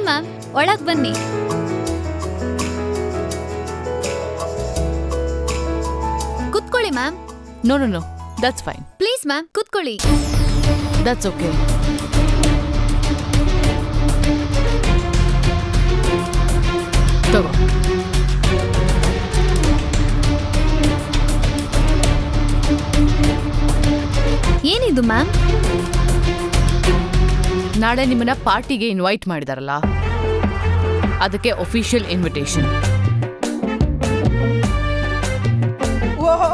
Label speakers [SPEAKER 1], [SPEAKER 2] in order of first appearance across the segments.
[SPEAKER 1] Ma'am, ಒಳಗ್ ಬನ್ನಿ. ಕುತ್ಕೊಳ್ಳಿ ma'am.
[SPEAKER 2] No that's fine.
[SPEAKER 1] Please ma'am, ಕುತ್ಕೊಳ್ಳಿ.
[SPEAKER 2] That's okay. ತಗೋ.
[SPEAKER 1] ಏನಿದು ಮ್ಯಾಮ್?
[SPEAKER 2] ನಾಳೆ ನಿಮ್ಮನ್ನ ಪಾರ್ಟಿಗೆ ಇನ್ವೈಟ್ ಮಾಡಿದಾರಲ್ಲ, ಅದಕ್ಕೆ ಅಫಿಷಿಯಲ್ ಇನ್ವಿಟೇಷನ್.
[SPEAKER 3] ಓಹೋ,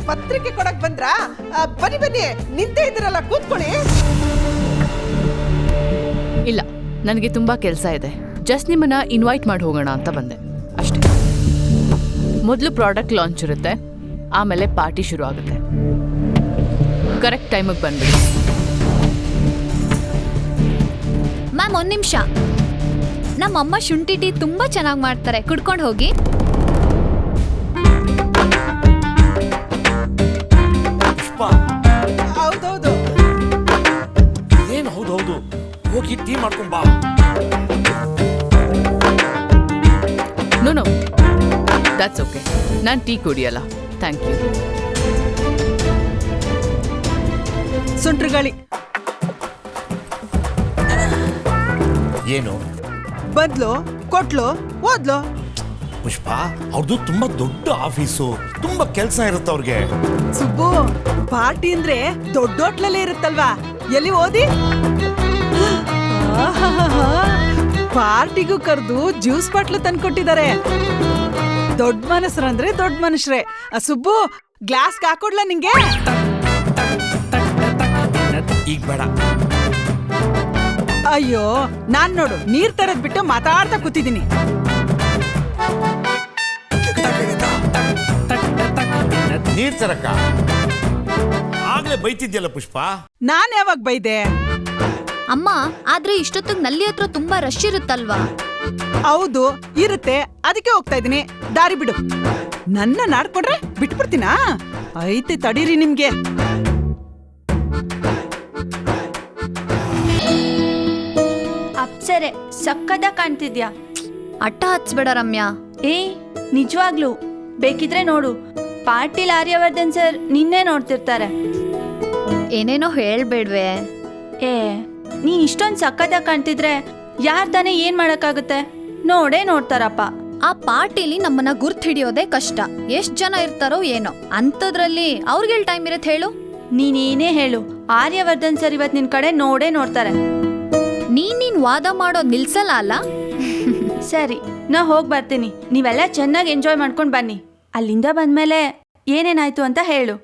[SPEAKER 3] ಪತ್ರಿಕೆ ಕೊಡಕ್ ಬಂದ್ರಾ? ಬನ್ನಿ ಬನ್ನಿ, ನಿಂತೇ ಇದ್ರಲ್ಲ, ಕೂತ್ಕೊಳ್ಳಿ.
[SPEAKER 2] ಇಲ್ಲ, ನನಗೆ ತುಂಬಾ ಕೆಲಸ ಇದೆ. ಜಸ್ಟ್ ನಿಮ್ಮನ್ನ ಇನ್ವೈಟ್ ಮಾಡಿ ಹೋಗೋಣ ಅಂತ ಬಂದೆ ಅಷ್ಟೇ. ಮೊದಲು ಪ್ರಾಡಕ್ಟ್ ಲಾಂಚ್ ಇರುತ್ತೆ, ಆಮೇಲೆ ಪಾರ್ಟಿ ಶುರು ಆಗುತ್ತೆ. ಕರೆಕ್ಟ್ ಟೈಮಿಗೆ ಬಂದ್ಬಿಡಿ.
[SPEAKER 1] ಮ್ಯಾಮ್, ಒಂದ್ ನಿಮಿಷ. ನಮ್ಮಮ್ಮ ಶುಂಠಿ ಟೀ ತುಂಬಾ ಚೆನ್ನಾಗಿ ಮಾಡ್ತಾರೆ, ಕುಡ್ಕೊಂಡು ಹೋಗಿ.
[SPEAKER 3] ಹೌದೌದು.
[SPEAKER 4] ಏನು ಹೌದೌದು, ಹೋಗಿ ಟೀ ಮಾಡ್ಕೊಂಡ್ ಬಾ.
[SPEAKER 2] No that's okay. ನಾನು ಟೀ ಕುಡಿಯಲ್ಲ, ಥ್ಯಾಂಕ್ ಯು.
[SPEAKER 3] ಸುಂಟ್ರಗಾಳಿ
[SPEAKER 4] ಏನು
[SPEAKER 3] ಬದ್ಲು ಕೊಟ್ಲು ಓದ್ಲು.
[SPEAKER 4] ಪುಷ್ಪ, ಅವ್ರದ್ದು ತುಂಬಾ ದೊಡ್ಡ ಆಫೀಸು, ತುಂಬಾ ಕೆಲಸ ಇರುತ್ತೆ ಅವ್ರಿಗೆ.
[SPEAKER 3] ಸುಬ್ಬು, ಪಾರ್ಟಿ ಅಂದ್ರೆ ದೊಡ್ಡ ಹೋಟ್ಲಲ್ಲೇ ಇರುತ್ತಲ್ವಾ, ಎಲ್ಲಿ ಓದಿ. ಪಾರ್ಟಿಗೂ ಕರೆದು ಜ್ಯೂಸ್ ಬಾಟ್ಲು ತಂದ್ಕೊಟ್ಟಿದ್ದಾರೆ. ದೊಡ್ಡ ಮನಸ್ಸರಂದ್ರೆ ದೊಡ್ಡ ಮನುಷ್ಯರೇ. ಸುಬ್ಬು, ಗ್ಲಾಸ್ಗೆ ಹಾಕೊಡ್ಲ ನಿಂಗೆ?
[SPEAKER 4] ಈಗ ಬೇಡ.
[SPEAKER 3] ಅಯ್ಯೋ, ನಾನ್ ನೋಡು ನೀರ್ ತರದ್ ಬಿಟ್ಟು ಮಾತಾಡ್ತಾ ಕೂತಿದ್ದೀನಿ.
[SPEAKER 4] ನೀರ್ ತರಕ ಆಗ್ಲೇ ಬೈತಿದ್ಯಲ್ಲ ಪುಷ್ಪ.
[SPEAKER 3] ನಾನ್ ಯಾವಾಗ ಬೈದೆ?
[SPEAKER 1] ಅಮ್ಮ, ಆದ್ರೆ ಇಷ್ಟೊತ್ತಿಗೆ ನಲ್ಲಿ ಹತ್ರ ತುಂಬಾ ರಶ್ ಇರುತ್ತಲ್ವಾ?
[SPEAKER 3] ಹೌದು, ಇರುತ್ತೆ, ಅದಕ್ಕೆ ಹೋಗ್ತಾ ಇದೀನಿ. ದಾರಿ ಬಿಡು. ನನ್ನ ನಾಡ್ಕೊಂಡ್ರೆ ಬಿಟ್ಬಿಡ್ತೀನಾ? ಐತೆ ತಡೀರಿ ನಿಮ್ಗೆ.
[SPEAKER 5] ಅಪ್ಸರೆ, ಸಕ್ಕದ ಕಾಣ್ತಿದ್ಯಾ.
[SPEAKER 1] ಅಟ್ಟ ಹಚ್ಬೇಡ ರಮ್ಯಾ.
[SPEAKER 5] ನಿಜವಾಗ್ಲು ಬೇಕಿದ್ರೆ ನೋಡು, ಪಾಟೀಲ್ ಆರ್ಯವರ್ಧನ್ ಸರ್ ನಿನ್ನೆ ನೋಡ್ತಿರ್ತಾರೆ.
[SPEAKER 1] ಏನೇನೋ ಹೇಳ್ಬೇಡ್ವೆ.
[SPEAKER 5] ನೀನ್ ಇಷ್ಟೊಂದು ಸಕ್ಕದ ಕಾಣ್ತಿದ್ರೆ ಯಾರ್ ತಾನೇ ಏನ್ ಮಾಡಕ್ಕಾಗುತ್ತೆ? ನೋಡೇ ನೋಡ್ತಾರಪ್ಪ.
[SPEAKER 1] ಆ ಪಾರ್ಟಿಲಿ ನಮ್ಮನ್ನ ಗುರ್ತ್ ಹಿಡಿಯೋದೇ ಕಷ್ಟ. ಎಷ್ಟ್ ಜನ ಇರ್ತಾರೋ ಏನೋ, ಅಂತದ್ರಲ್ಲಿ ಅವ್ರಿಗೆಲ್ ಟೈಮ್ ಇರತ್ತೆ ಹೇಳು?
[SPEAKER 5] ನೀನೇನೇ ಹೇಳು, ಆರ್ಯವರ್ಧನ್ ಸರ್ ಇವತ್ ನಿನ್ ಕಡೆ ನೋಡೇ ನೋಡ್ತಾರೆ.
[SPEAKER 1] ನೀನ್ ವಾದ ಮಾಡೋದ್ ನಿಲ್ಸಲ್ಲ ಅಲ್ಲ?
[SPEAKER 5] ಸರಿ, ನಾ ಹೋಗ್ ಬರ್ತೀನಿ. ನೀವೆಲ್ಲ ಚೆನ್ನಾಗಿ ಎಂಜಾಯ್ ಮಾಡ್ಕೊಂಡ್ ಬನ್ನಿ. ಅಲ್ಲಿಂದ ಬಂದ್ಮೇಲೆ ಏನೇನಾಯ್ತು ಅಂತ ಹೇಳು.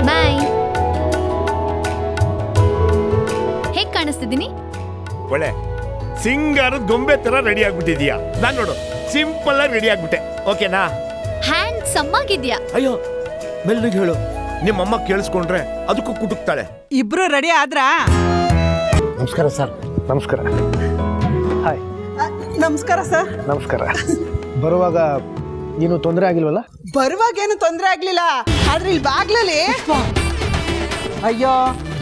[SPEAKER 1] ಬಾಯ್. ಹೇಗ್ ಕಾಣಿಸ್ತಿದ್ದೀನಿ?
[SPEAKER 4] ಒಳ್ಳೆ ಸಿಂಗಾರದ ಗೊಂಬೆ ತರ ರೆಡಿ ಆಗ್ಬಿಟ್ಟಿದ್ಯಾ. ನಾನ್ ನೋಡು ಸಿಂಪಲ್ ಆಗಿ ರೆಡಿ ಆಗ್ಬಿಟ್ಟೆ. ಓಕೆನಾ?
[SPEAKER 1] ಹ್ಯಾಂಡ್ಸಮ್ ಆಗಿದ್ಯಾ.
[SPEAKER 4] ಅಯ್ಯೋ, ಮೆಲ್ಲಗೆ ಹೇಳು, ನಿಮ್ಮಮ್ಮ ಕೇಳಿಸ್ಕೊಂಡ್ರೆ ಅದಕ್ಕೂ ಕುಟುಕ್ತಾಳೆ.
[SPEAKER 3] ಇಬ್ರು ರೆಡಿ ಆದ್ರಾ?
[SPEAKER 6] ನಮಸ್ಕಾರ ಸರ್. ನಮಸ್ಕಾರ. ಹಾಯ್.
[SPEAKER 3] ನಮಸ್ಕಾರ ಸರ್.
[SPEAKER 6] ನಮಸ್ಕಾರ. ಬರುವಾಗ ಏನು ತೊಂದರೆ ಆಗಿಲ್ವಲ್ಲ?
[SPEAKER 3] ಬರುವಾಗ ಏನು ತೊಂದರೆ ಆಗ್ಲಿಲ್ಲ, ಆದ್ರೆ ಇಲ್ಲಿ ಬಾಗ್ಲಲ್ಲಿ. ಅಯ್ಯೋ,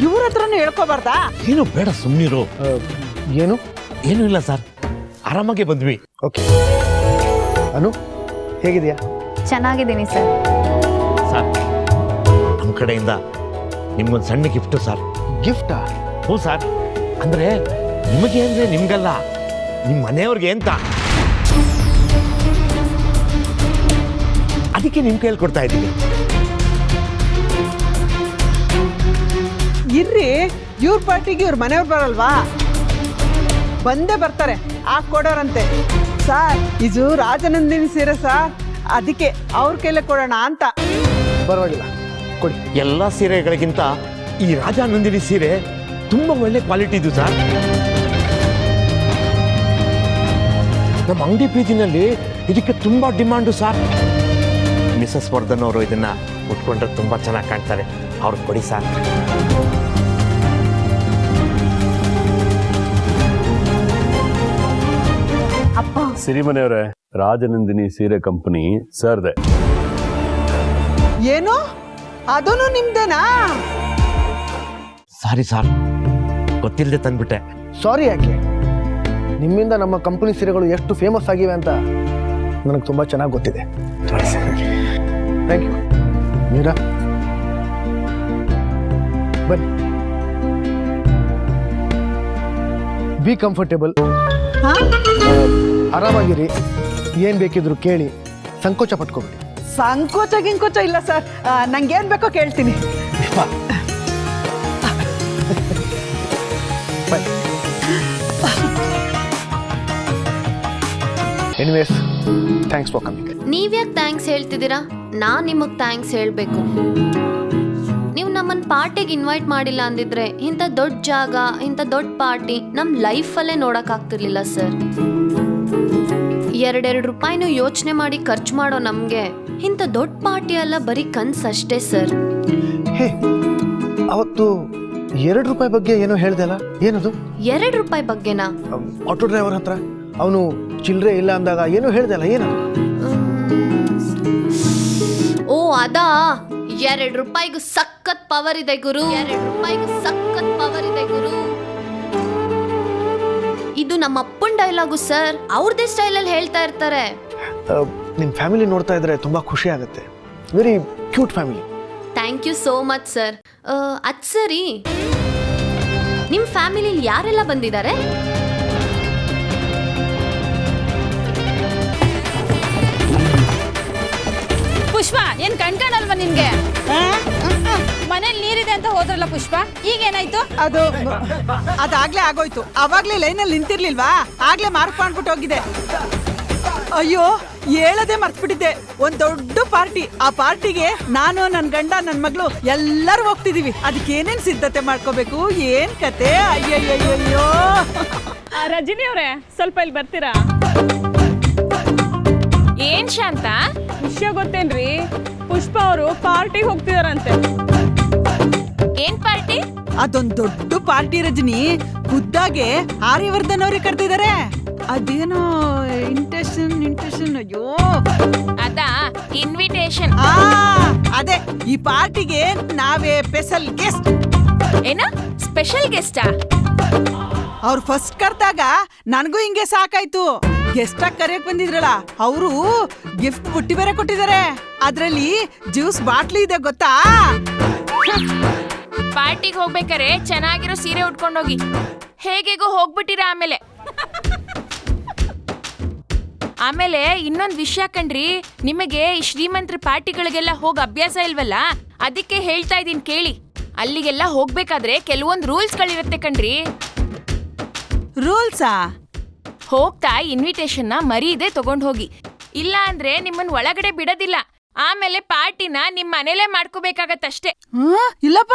[SPEAKER 3] ಇವ್ರ ಹತ್ರನು ಹೇಳ್ಕೋಬಾರ್ದಾ?
[SPEAKER 4] ಏನು ಬೇಡ, ಸುಮ್ಮನಿರು.
[SPEAKER 6] ಏನು?
[SPEAKER 4] ಏನೂ ಇಲ್ಲ ಸರ್, ಆರಾಮಾಗೆ ಬಂದ್ವಿ.
[SPEAKER 6] ಓಕೆ. ಅನು, ಹೇಗಿದೆಯಾ?
[SPEAKER 1] ಚೆನ್ನಾಗಿದ್ದೀನಿ ಸರ್.
[SPEAKER 4] ಸರ್, ನಮ್ಮ ಕಡೆಯಿಂದ ನಿಮ್ಗೊಂದು ಸಣ್ಣ ಗಿಫ್ಟು ಸರ್.
[SPEAKER 6] ಗಿಫ್ಟಾ?
[SPEAKER 4] ಹ್ಞೂ ಸರ್. ಅಂದ್ರೆ ನಿಮಗೆ ಅಂದ್ರೆ ನಿಮ್ಗಲ್ಲ, ನಿಮ್ಮ ಮನೆಯವ್ರಿಗೆ ಅಂತ. ಅದಕ್ಕೆ ನಿಮ್ ಕೈಯಲ್ಲಿ ಕೊಡ್ತಾ ಇದ್ದೀನಿ.
[SPEAKER 3] ಇರ್ರಿ, ಇವ್ರ ಪಾರ್ಟಿಗೆ ಇವ್ರ ಮನೆಯವ್ರು ಬರಲ್ವಾ? ಬಂದೇ ಬರ್ತಾರೆ, ಕೊಡೋರಂತೆ. ಸರ್, ಇದು ರಾಜನಂದಿನಿ ಸೀರೆ ಸರ್, ಅದಕ್ಕೆ ಅವ್ರ ಕೈಲೇ ಕೊಡೋಣ ಅಂತ.
[SPEAKER 6] ಪರವಾಗಿಲ್ಲ, ಕೊಡಿ.
[SPEAKER 4] ಎಲ್ಲ ಸೀರೆಗಳಿಗಿಂತ ಈ ರಾಜಾನಂದಿನಿ ಸೀರೆ ತುಂಬಾ ಒಳ್ಳೆ ಕ್ವಾಲಿಟಿ ಇದು ಸರ್. ನಮ್ಮ ಅಂಗಡಿ ಬೀದಿನಲ್ಲಿ ಇದಕ್ಕೆ ತುಂಬಾ ಡಿಮಾಂಡು ಸರ್. ಮಿಸಸ್ ವರ್ಧನ್ ಅವರು ಇದನ್ನ ಉಟ್ಕೊಂಡ್ರೆ ತುಂಬಾ ಚೆನ್ನಾಗಿ ಕಾಣ್ತಾರೆ. ಅವ್ರಿಗೆ ಕೊಡಿ ಸರ್.
[SPEAKER 5] ಅಪ್ಪ,
[SPEAKER 7] ಸಿರಿಮನೆಯವರೇ, ರಾಜನಂದಿನಿ ಸೀರೆ ಕಂಪನಿ ಸರ್ದೆ.
[SPEAKER 3] ಏನು? ಅದೂ ನಿಮ್ದೇನಾ?
[SPEAKER 4] ಸಾರಿ ಸರ್, ಗೊತ್ತಿಲ್ಲದೆ ತಂದ್ಬಿಟ್ಟೆ.
[SPEAKER 6] ಸಾರಿ ಯಾಕೆ, ನಿಮ್ಮಿಂದ ನಮ್ಮ ಕಂಪನಿ ಸೀರೆಗಳು ಎಷ್ಟು ಫೇಮಸ್ ಆಗಿವೆ ಅಂತ ನನಗೆ ತುಂಬ ಚೆನ್ನಾಗಿ ಗೊತ್ತಿದೆ. Thank you. ಮೀರಾ ಬನ್ನಿ, ಬಿ ಕಂಫರ್ಟೇಬಲ್, ಆರಾಮಾಗಿರಿ, ಏನು ಬೇಕಿದ್ರು ಕೇಳಿ, ಸಂಕೋಚ ಪಟ್ಕೋಬೇಡಿ.
[SPEAKER 3] ಸಂಕೋಚ ಗಿಂಕೋಚ ಇಲ್ಲ ಸರ್, ನಂಗೇನು ಬೇಕೋ ಕೇಳ್ತೀನಿ.
[SPEAKER 6] Anyways, thanks for coming.
[SPEAKER 1] ನೀವ್ಯಾಕೆ ಥ್ಯಾಂಕ್ಸ್ ಹೇಳ್ತಿದ್ದೀರಾ? ನಾನ್ ನಿಮಗ್ ಥ್ಯಾಂಕ್ಸ್ ಹೇಳ್ಬೇಕು. ನೀವು ನಮ್ಮನ್ನ ಪಾರ್ಟಿಗೆ ಇನ್ವೈಟ್ ಮಾಡಿಲ್ಲ ಅಂದಿದ್ರೆ ಇಂಥ ದೊಡ್ಡ ಜಾಗ, ಇಂಥ ದೊಡ್ಡ ಪಾರ್ಟಿ ನಮ್ಮ ಲೈಫಲ್ಲೇ ನೋಡಕ್ ಆಗ್ತಿರ್ಲಿಲ್ಲ ಸರ್. 2 ರೂಪಾಯಿನೂ ಯೋಚನೆ ಮಾಡಿ ಖರ್ಚು ಮಾಡೋ ನಮ್ಗೆ ಇಂಥ ದೊಡ್ಡ ಪಾರ್ಟಿ ಅಲ್ಲ, ಬರೀ ಕನ್ಸಷ್ಟೇ ಸರ್.
[SPEAKER 6] ಹೇ, ಅವತ್ತು 2 ರೂಪಾಯಿ ಬಗ್ಗೆ ಏನೋ ಹೇಳ್ದೆ ಅಲ್ಲ, ಏನದು?
[SPEAKER 1] 2 ರೂಪಾಯಿ ಬಗ್ಗೆನಾ?
[SPEAKER 6] ಆಟೋ ಡ್ರೈವರ್ ಹತ್ರ ಅವನು ಚಿಲ್ಲರೆ ಇಲ್ಲ ಅಂದಾಗ ಏನೋ ಹೇಳ್ದೆ ಅಲ್ಲ, ಏನದು?
[SPEAKER 1] ಓ ಅದಾ, 2 ರೂಪಾಯಿಗೂ ಸಖತ್ ಪವರ್ ಇದೆ ಗುರು. 2 ರೂಪಾಯಿಗೂ ಸಖತ್ ಪವರ್ ಇದೆ ಗುರು. ಇದು ನಮ್ಮ ಅಪ್ಪನ ಡೈಲಾಗು ಸರ್. ಅವ್ರದೇ ಸ್ಟೈಲಲ್ಲಿ ಹೇಳ್ತಾ ಇರ್ತಾರೆ.
[SPEAKER 6] ನಿಮ್ಮ ಫ್ಯಾಮಿಲಿ ನೋಡ್ತಾ ಇದ್ರೆ ತುಂಬಾ ಖುಷಿ ಆಗುತ್ತೆ. Very cute family.
[SPEAKER 1] Thank you so much sir. ಅದ್ ಸರಿ, ನಿಮ್ಮ ಫ್ಯಾಮಿಲಿಲಿ ಯಾರೆಲ್ಲ ಬಂದಿದ್ದಾರೆ?
[SPEAKER 8] ಪುಷ್ಪ, ಏನ್ ಕಣ್ಕಾಣಲ್ವಾ ನಿನ್ಗೆ? ಮನೇಲಿ ನೀರಿದೆ ಅಂತ ಹೋದ್ರಲ್ಲ ಪುಷ್ಪ, ಈಗೇನಾಯ್ತು?
[SPEAKER 3] ಅದಾಗ್ಲೇ ಆಗೋಯ್ತು. ಅವಾಗ್ಲೇ ಲೈನಲ್ಲಿ ನಿಂತಿರ್ಲಿಲ್ವಾ, ಆಗ್ಲೇ ಮಾರ್ಕ್ ಮಾಡ್ಬಿಟ್ಟು ಹೋಗಿದೆ. ಅಯ್ಯೋ, ಹೇಳದೆ ಮರ್ತ್ಬಿಟ್ಟಿದ್ದೆ. ಒಂದ್ ದೊಡ್ಡ ಪಾರ್ಟಿ. ಆ ಪಾರ್ಟಿಗೆ ನಾನು, ನನ್ನ ಗಂಡ, ನನ್ನ ಮಗಳು ಎಲ್ಲರೂ ಹೋಗ್ತಿದೀವಿ. ಅದಕ್ಕೆ ಏನೇನ್ ಸಿದ್ಧತೆ ಮಾಡ್ಕೋಬೇಕು, ಏನ್ ಕತೆ? ಅಯ್ಯಯ್ಯಯ್ಯೋ.
[SPEAKER 8] ರಜನಿ ಅವ್ರೆ, ಸ್ವಲ್ಪ ಇಲ್ಲಿ ಬರ್ತೀರಾ?
[SPEAKER 9] ಏನ್ ಶಾಂತ,
[SPEAKER 8] ವಿಷಯ ಗೊತ್ತೇನ್ರಿ? ಪುಷ್ಪ ಅವರು ಪಾರ್ಟಿಗೆ ಹೋಗ್ತಿದಾರಂತೆ.
[SPEAKER 9] ಏನ್ ಪಾರ್ಟಿ?
[SPEAKER 3] ಅದೊಂದ್ ದೊಡ್ಡ ಪಾರ್ಟಿ ರಜನಿ. ಖುದ್ದಾಗೆ ಆರ್ಯವರ್ಧನ್ ಅವ್ರಿಗೆ ಕರ್ತಿದ್ದಾರೆ. ಅದೇನೋ ಇಂಟೆನ್ಷನ್. ಅಯ್ಯೋ,
[SPEAKER 9] ಅದಾ ಇನ್ವಿಟೇಷನ್.
[SPEAKER 3] ಅದೇ, ಈ ಪಾರ್ಟಿಗೆ ನಾವೇ ಸ್ಪೆಷಲ್ ಗೆಸ್ಟ್.
[SPEAKER 9] ಏನ ಸ್ಪೆಷಲ್ ಗೆಸ್ಟಾ?
[SPEAKER 3] ಅವ್ರು ಫಸ್ಟ್ ಕರ್ದಾಗ ನನಗೂ ಹಿಂಗೆ ಸಾಕಾಯ್ತು. ಗೆಸ್ಟ್ ಆಗಿ ಕರೆಯಕ್ ಬಂದಿದ್ರಲ್ಲ, ಅವರು ಗಿಫ್ಟ್ ಬುಟ್ಟಿ ಬೇರೆ ಕೊಟ್ಟಿದ್ದಾರೆ. ಅದ್ರಲ್ಲಿ ಜ್ಯೂಸ್ ಬಾಟ್ಲಿ ಇದೆ, ಗೊತ್ತಾ?
[SPEAKER 9] ಪಾರ್ಟಿಗೆ ಹೋಗ್ಬೇಕಾರೆ ಚೆನ್ನಾಗಿರೋ ಸೀರೆ ಉಟ್ಕೊಂಡೋಗಿ. ಹೇಗೆಗೋ ಹೋಗ್ಬಿಟ್ಟಿರ. ಆಮೇಲೆ ಇನ್ನೊಂದು ವಿಷಯ ಕಣ್ರಿ, ನಿಮಗೆ ಈ ಶ್ರೀಮಂತರ ಪಾರ್ಟಿಗಳಿಗೆಲ್ಲ ಹೋಗಿ ಅಭ್ಯಾಸ ಇಲ್ವಲ್ಲ, ಅದಕ್ಕೆ ಹೇಳ್ತಾ ಇದೀನಿ ಕೇಳಿ. ಅಲ್ಲಿಗೆಲ್ಲ ಹೋಗ್ಬೇಕಾದ್ರೆ ಕೆಲವೊಂದು ರೂಲ್ಸ್ಗಳಿರುತ್ತೆ ಕಣ್ರಿ.
[SPEAKER 3] ರೂಲ್ಸಾ?
[SPEAKER 9] ಹೋಗ್ತಾ ಇನ್ವಿಟೇಷನ್ನ ಮರೀದೆ ತಗೊಂಡ್ ಹೋಗಿ, ಇಲ್ಲ ಅಂದ್ರೆ ನಿಮ್ಮನ್ ಒಳಗಡೆ ಬಿಡೋದಿಲ್ಲ. ಆಮೇಲೆ ಪಾರ್ಟಿನ ನಿಮ್ ಮನೇಲೆ ಮಾಡ್ಕೋಬೇಕಾಗತ್ತಷ್ಟೇ.
[SPEAKER 3] ಇಲ್ಲಪ್ಪ,